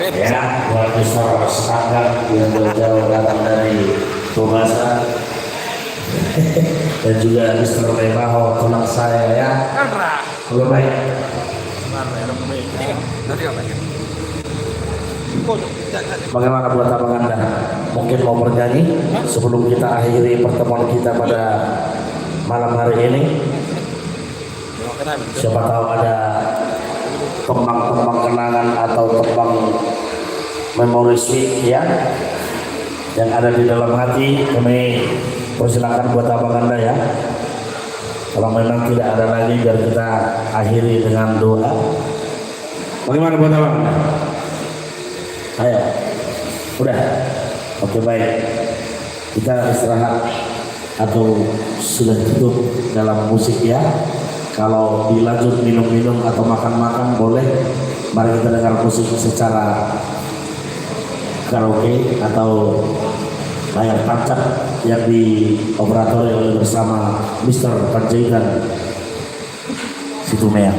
Ya, buat Mister Setanggang yang jauh-jauh datang dari Tubasa dan juga Mister Lemaho tulang saya ya. Oke baik. Bagaimana buat abang Anda? Mungkin mau bernyanyi sebelum kita akhiri pertemuan kita pada malam hari ini. Siapa tahu ada tembang-tembang kenangan atau tembang memori sweet ya yang ada di dalam hati. Kami persilakan buat abang Anda ya. Kalau memang tidak ada lagi, biar kita akhiri dengan doa. Bagaimana buat abang Anda? Ayo, udah, oke baik. Kita istirahat atau sudah cukup dalam musik ya. Kalau dilanjut minum-minum atau makan-makan boleh. Mari kita dengar musik secara karaoke atau layar tancap yang dioperatori oleh bersama Mr. Panjaitan Situmea.